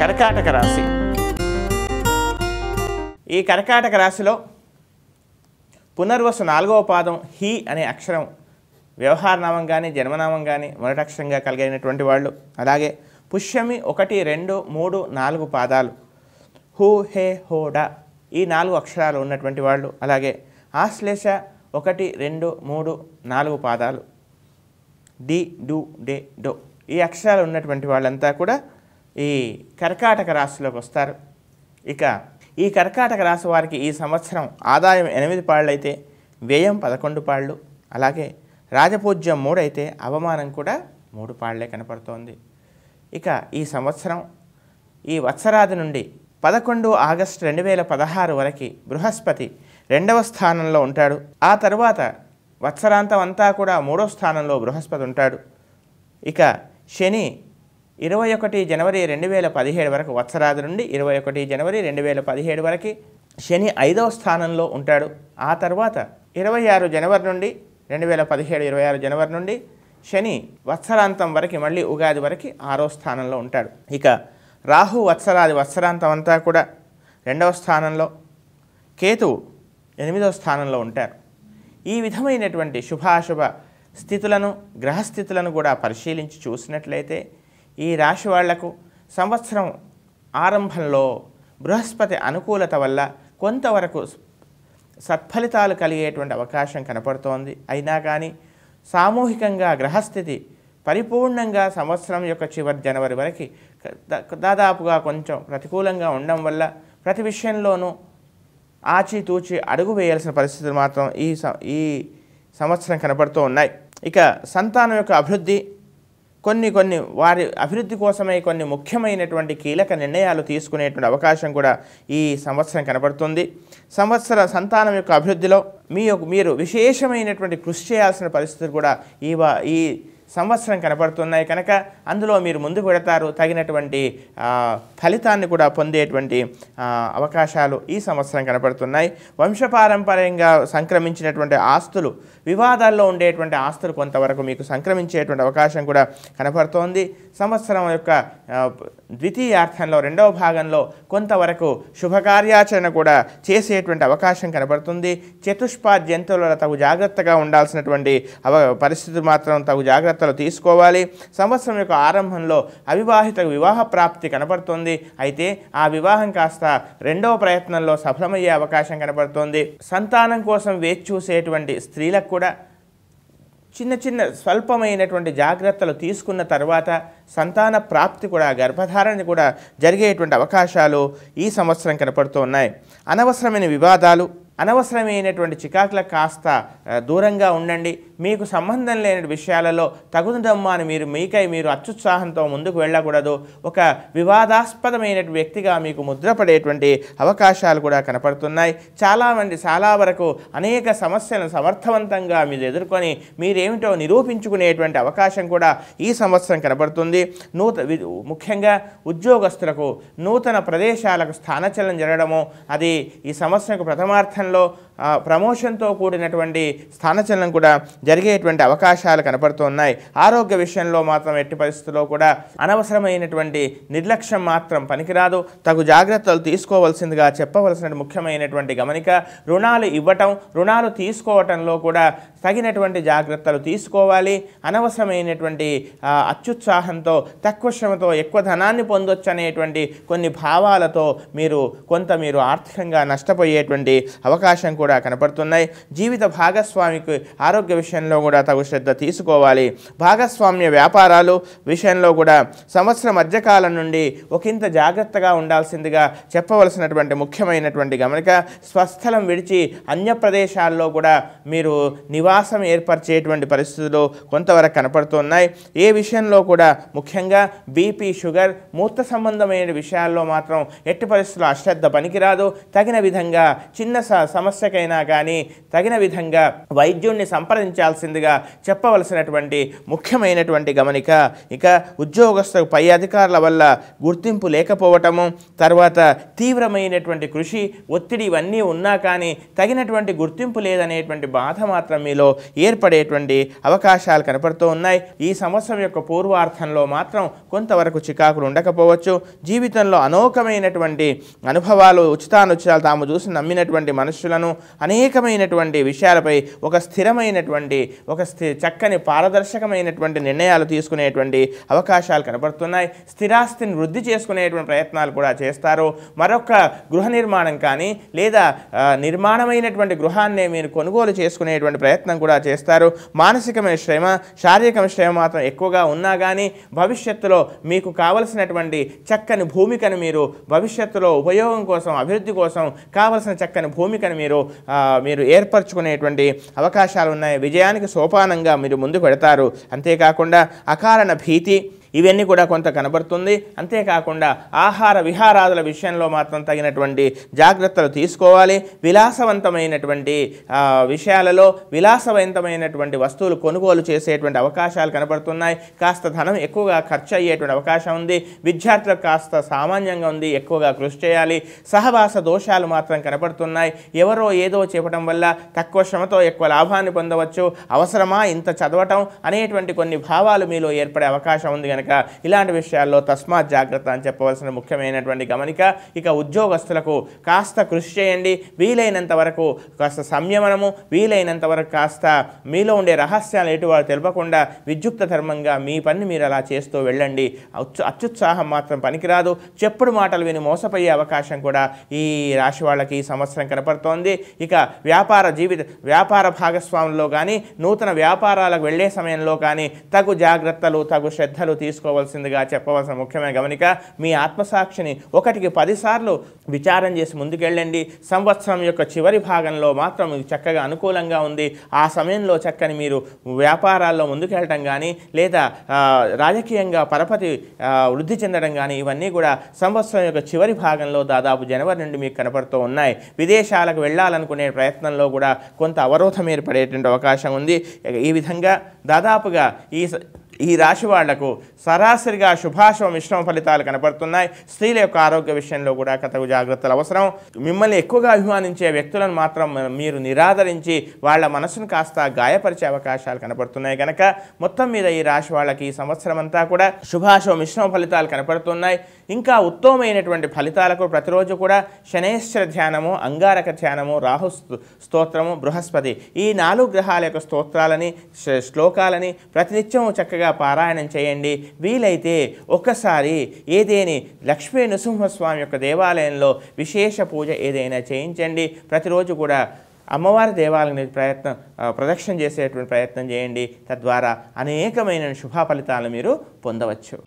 కర్కాటక రాశి. ఈ కర్కాటక రాశిలో పునర్వసు 4వ పాదం హి అనే అక్షరం వ్యవహారనామం కానీ జన్మనామం కానీ మొదటి అక్షరంగా కలిగినటువంటి వాళ్ళు. అలాగే పుష్యమి 1, 2, 3, 4 పాదాలు హూ హే హోడా ఈ 4 అక్షరాలు ఉన్నటువంటి వాళ్ళు. అలాగే ఆశ్లేష 1, 2, 3, 4 పాదాలు డి డు డే డో ఈ అక్షరాలు ఉన్నటువంటి వాళ్ళంతా కూడా ఈ కర్కాటక రాశిలోకి వస్తారు. ఇక ఈ కర్కాటక రాశి వారికి ఈ సంవత్సరం ఆదాయం 8 పాళ్ళు అయితే వ్యయం 11 పాళ్ళు, అలాగే రాజపూజ్యం 3 అయితే అవమానం కూడా 3 పాళ్లే కనపడుతోంది. ఇక ఈ సంవత్సరం ఈ వత్సరాది నుండి 11 ఆగస్టు 2016 వరకు బృహస్పతి 2వ స్థానంలో ఉంటాడు. ఆ తర్వాత వత్సరాంతం అంతా కూడా 3వ స్థానంలో బృహస్పతి ఉంటాడు. ఇక శని 21 జనవరి 2017 వరకు వత్సరాది నుండి 21 జనవరి 2017 వరకు శని 5వ స్థానంలో ఉంటాడు. ఆ తర్వాత 26 జనవరి నుండి 2017 26 జనవరి నుండి శని వత్సరాంతం వరకు మళ్ళీ ఉగాది వరకు 6వ స్థానంలో ఉంటాడు. ఇక రాహు వత్సరాంతం అంతా కూడా 2వ స్థానంలో, కేతువు 8వ స్థానంలో ఉంటారు. ఈ విధమైనటువంటి శుభాశుభ స్థితులను గ్రహస్థితులను కూడా పరిశీలించి చూసినట్లయితే ఈ రాశి వాళ్లకు సంవత్సరం ఆరంభంలో బృహస్పతి అనుకూలత వల్ల కొంతవరకు సత్ఫలితాలు కలిగేటువంటి అవకాశం కనపడుతోంది. అయినా కానీ సామూహికంగా గ్రహస్థితి పరిపూర్ణంగా సంవత్సరం యొక్క చివరి జనవరి వరకు దాదాపుగా కొంచెం ప్రతికూలంగా ఉండడం వల్ల ప్రతి విషయంలోనూ ఆచితూచి అడుగు వేయాల్సిన పరిస్థితులు మాత్రం ఈ సంవత్సరం కనపడుతూ ఉన్నాయి. ఇక సంతానం యొక్క అభివృద్ధి కొన్ని వారి అభివృద్ధి కోసమే కొన్ని ముఖ్యమైనటువంటి కీలక నిర్ణయాలు తీసుకునేటువంటి అవకాశం కూడా ఈ సంవత్సరం కనబడుతుంది. సంతానం యొక్క అభివృద్ధిలో మీరు విశేషమైనటువంటి కృషి చేయాల్సిన పరిస్థితులు కూడా ఈ సంవత్సరం కనపడుతున్నాయి కనుక అందులో మీరు ముందుకు పెడతారు. తగినటువంటి ఫలితాన్ని కూడా పొందేటువంటి అవకాశాలు ఈ సంవత్సరం కనపడుతున్నాయి. వంశపారంపర్యంగా సంక్రమించినటువంటి ఆస్తులు, వివాదాల్లో ఉండేటువంటి ఆస్తులు కొంతవరకు మీకు సంక్రమించేటువంటి అవకాశం కూడా కనపడుతోంది. సంవత్సరం యొక్క ద్వితీయార్థంలో 2వ భాగంలో కొంతవరకు శుభకార్యాచరణ కూడా చేసేటువంటి అవకాశం కనబడుతుంది. చతుష్పాద్ జంతువుల తగు జాగ్రత్తగా ఉండాల్సినటువంటి పరిస్థితులు మాత్రం తగు జాగ్రత్తలు తీసుకోవాలి. సంవత్సరం యొక్క ఆరంభంలో అవివాహిత వివాహ ప్రాప్తి కనబడుతుంది. అయితే ఆ వివాహం కాస్త 2వ ప్రయత్నంలో సఫలమయ్యే అవకాశం కనబడుతోంది. సంతానం కోసం వేచి చూసేటువంటి స్త్రీలకు కూడా చిన్న స్వల్పమైనటువంటి జాగ్రత్తలు తీసుకున్న తర్వాత సంతాన ప్రాప్తి కూడా గర్భధారణ కూడా జరిగేటువంటి అవకాశాలు ఈ సంవత్సరం కనపడుతూ ఉన్నాయి. అనవసరమైన వివాదాలు, అనవసరమైనటువంటి చికాకులకు కాస్త దూరంగా ఉండండి. మీకు సంబంధం లేని విషయాలలో తగుదమ్మా అని మీరు అత్యుత్సాహంతో ముందుకు వెళ్ళకూడదు. ఒక వివాదాస్పదమైన వ్యక్తిగా మీకు ముద్రపడేటువంటి అవకాశాలు కూడా కనపడుతున్నాయి. చాలా వరకు అనేక సమస్యలను సమర్థవంతంగా మీరు ఎదుర్కొని మీరేమిటో నిరూపించుకునేటువంటి అవకాశం కూడా ఈ సంవత్సరం కనపడుతుంది. ముఖ్యంగా ఉద్యోగస్తులకు నూతన ప్రదేశాలకు స్థానచలనం జరగడము, అది ఈ సంవత్సరం ప్రథమార్థం ప్రమోషన్తో కూడినటువంటి స్థానచలనం కూడా జరిగేటువంటి అవకాశాలు కనపడుతున్నాయి. ఆరోగ్య విషయంలో మాత్రం ఎట్టి పరిస్థితుల్లో కూడా అనవసరమైనటువంటి నిర్లక్ష్యం మాత్రం పనికిరాదు. తగు జాగ్రత్తలు తీసుకోవాల్సిందిగా చెప్పవలసిన ముఖ్యమైనటువంటి గమనిక, రుణాలు ఇవ్వటం, రుణాలు తీసుకోవటంలో కూడా తగినటువంటి జాగ్రత్తలు తీసుకోవాలి. అనవసరమైనటువంటి అత్యుత్సాహంతో తక్కువ శ్రమతో ఎక్కువ ధనాన్ని పొందొచ్చు అనేటువంటి కొన్ని భావాలతో మీరు ఆర్థికంగా నష్టపోయేటువంటి అవకాశం కూడా కనపడుతున్నాయి. జీవిత భాగస్వామికి ఆరోగ్య విషయంలో కూడా తగు శ్రద్ధ తీసుకోవాలి. భాగస్వామ్య వ్యాపారాలు విషయంలో కూడా సంవత్సరం మధ్యకాలం నుండి ఒకంత జాగ్రత్తగా ఉండాల్సిందిగా చెప్పవలసినటువంటి ముఖ్యమైనటువంటి గమనిక. స్వస్థలం విడిచి అన్య ప్రదేశాల్లో కూడా మీరు నివాసం ఏర్పరిచేటువంటి పరిస్థితులు కొంతవరకు కనపడుతున్నాయి. ఏ విషయంలో కూడా ముఖ్యంగా బీపీ, షుగర్, మూత్ర సంబంధమైన విషయాల్లో మాత్రం ఎట్టి పరిస్థితుల్లో అశ్రద్ధ పనికిరాదు. తగిన విధంగా చిన్న సమస్యకై చికిత్సకైనా కానీ తగిన విధంగా వైద్యుణ్ణి సంప్రదించాల్సిందిగా చెప్పవలసినటువంటి ముఖ్యమైనటువంటి గమనిక. ఇక ఉద్యోగస్తులకు పై అధికారుల వల్ల గుర్తింపు లేకపోవటము, తర్వాత తీవ్రమైనటువంటి కృషి, ఒత్తిడి ఇవన్నీ ఉన్నా కానీ తగినటువంటి గుర్తింపు లేదనేటువంటి బాధ మాత్రం మీలో ఏర్పడేటువంటి అవకాశాలు కనపడుతూ ఉన్నాయి. ఈ సంవత్సరం యొక్క పూర్వార్థంలో మాత్రం కొంతవరకు చికాకులు ఉండకపోవచ్చు. జీవితంలో అనేకమైనటువంటి అనుభవాలు, ఉచితానుచితాలు తాము చూసి నమ్మినటువంటి మనుషులను అనేకమైనటువంటి విషయాలపై ఒక స్థిరమైనటువంటి చక్కని పారదర్శకమైనటువంటి నిర్ణయాలు తీసుకునేటువంటి అవకాశాలు కనపడుతున్నాయి. స్థిరాస్తిని వృద్ధి చేసుకునేటువంటి ప్రయత్నాలు కూడా చేస్తారు. మరొక గృహ నిర్మాణం కానీ లేదా నిర్మాణమైనటువంటి గృహాన్నే మీరు కొనుగోలు చేసుకునేటువంటి ప్రయత్నం కూడా చేస్తారు. మానసికమైన శ్రమ, శారీరకమైన శ్రమ మాత్రం ఎక్కువగా ఉన్నా కానీ భవిష్యత్తులో మీకు కావలసినటువంటి చక్కని భూమికను మీరు భవిష్యత్తులో ఉపయోగం కోసం, అభివృద్ధి కోసం కావలసిన చక్కని భూమికను మీరు ఏర్పరచుకునేటువంటి అవకాశాలు ఉన్నాయి. విజయానికి సోపానంగా మీరు ముందుకు పెడతారు. అంతేకాకుండా అకారణ భీతి ఇవన్నీ కూడా కొంత కనబడుతుంది. అంతేకాకుండా ఆహార విహారాదుల విషయంలో మాత్రం తగినటువంటి జాగ్రత్తలు తీసుకోవాలి. విలాసవంతమైనటువంటి విషయాలలో విలాసవంతమైనటువంటి వస్తువులు కొనుగోలు చేసేటువంటి అవకాశాలు కనబడుతున్నాయి. కాస్త ధనం ఎక్కువగా ఖర్చు అయ్యేటువంటి అవకాశం ఉంది. విద్యార్థులకు కాస్త సామాన్యంగా ఉంది, ఎక్కువగా కృషి చేయాలి. సహవాస దోషాలు మాత్రం కనబడుతున్నాయి. ఎవరో ఏదో చెప్పడం వల్ల తక్కువ శ్రమతో ఎక్కువ లాభాన్ని పొందవచ్చు. అవసరమా ఇంత చదవటం అనేటువంటి కొన్ని భావాలు మీలో ఏర్పడే అవకాశం ఉంది. కనుక ఇలాంటి విషయాల్లో తస్మాత్ జాగ్రత్త అని చెప్పవలసిన ముఖ్యమైనటువంటి గమనిక. ఇక ఉద్యోగస్తులకు కాస్త కృషి చేయండి. వీలైనంత వరకు కాస్త సంయమనము, వీలైనంత వరకు కాస్త మీలో ఉండే రహస్యాలు ఎటు వాళ్ళు తెలపకుండా విద్యుక్త ధర్మంగా మీ పని మీరు అలా చేస్తూ వెళ్ళండి. అత్యుత్సాహం మాత్రం పనికిరాదు. చెప్పుడు మాటలు విని మోసపోయే అవకాశం కూడా ఈ రాశి వాళ్ళకి ఈ సంవత్సరం కనపడుతోంది. ఇక వ్యాపార భాగస్వాముల్లో కానీ నూతన వ్యాపారాలకు వెళ్ళే సమయంలో కానీ తగు జాగ్రత్తలు, తగు శ్రద్ధలు తీసుకోవాల్సిందిగా చెప్పవలసిన ముఖ్యమైన గమనిక. మీ ఆత్మసాక్షిని 1కి 10 సార్లు విచారం చేసి ముందుకెళ్ళండి. సంవత్సరం యొక్క చివరి భాగంలో మాత్రం మీకు చక్కగా అనుకూలంగా ఉంది. ఆ సమయంలో చక్కని మీరు వ్యాపారాల్లో ముందుకెళ్ళటం కానీ లేదా రాజకీయంగా పరపతి వృద్ధి చెందడం కానీ ఇవన్నీ కూడా సంవత్సరం యొక్క చివరి భాగంలో దాదాపు జనవరి నుండి మీకు కనపడుతూ ఉన్నాయి. విదేశాలకు వెళ్ళాలనుకునే ప్రయత్నంలో కూడా కొంత అవరోధం ఏర్పడేటువంటి అవకాశం ఉంది. ఈ విధంగా దాదాపుగా ఈ రాశి వాళ్లకు సరాసరిగా శుభాశుభ మిశ్రమ ఫలితాలు కనపడుతున్నాయి. స్త్రీల యొక్క ఆరోగ్య విషయంలో కూడా కతగు జాగ్రత్తలు అవసరం. మిమ్మల్ని ఎక్కువగా అభిమానించే వ్యక్తులను మాత్రం మీరు నిరాదరించి వాళ్ళ మనసును కాస్త గాయపరిచే అవకాశాలు కనపడుతున్నాయి. కనుక మొత్తం మీద ఈ రాశి వాళ్ళకి ఈ సంవత్సరం అంతా కూడా శుభాశుభ మిశ్రమ ఫలితాలు కనపడుతున్నాయి. ఇంకా ఉత్తమమైనటువంటి ఫలితాలకు ప్రతిరోజు కూడా శనేశ్వర ధ్యానము, అంగారక ధ్యానము, రాహు స్తోత్రము, బృహస్పతి ఈ 4 గ్రహాల యొక్క స్తోత్రాలని, శ్లోకాలని ప్రతినిత్యం చక్కగా పారాయణం చేయండి. వీలైతే ఒక్కసారి ఏదేని లక్ష్మీ నృసింహస్వామి యొక్క దేవాలయంలో విశేష పూజ ఏదైనా చేయించండి. ప్రతిరోజు కూడా అమ్మవారి దేవాలయాన్ని ప్రదక్షిణ చేసేటువంటి ప్రయత్నం చేయండి. తద్వారా అనేకమైన శుభ ఫలితాలను మీరు పొందవచ్చు.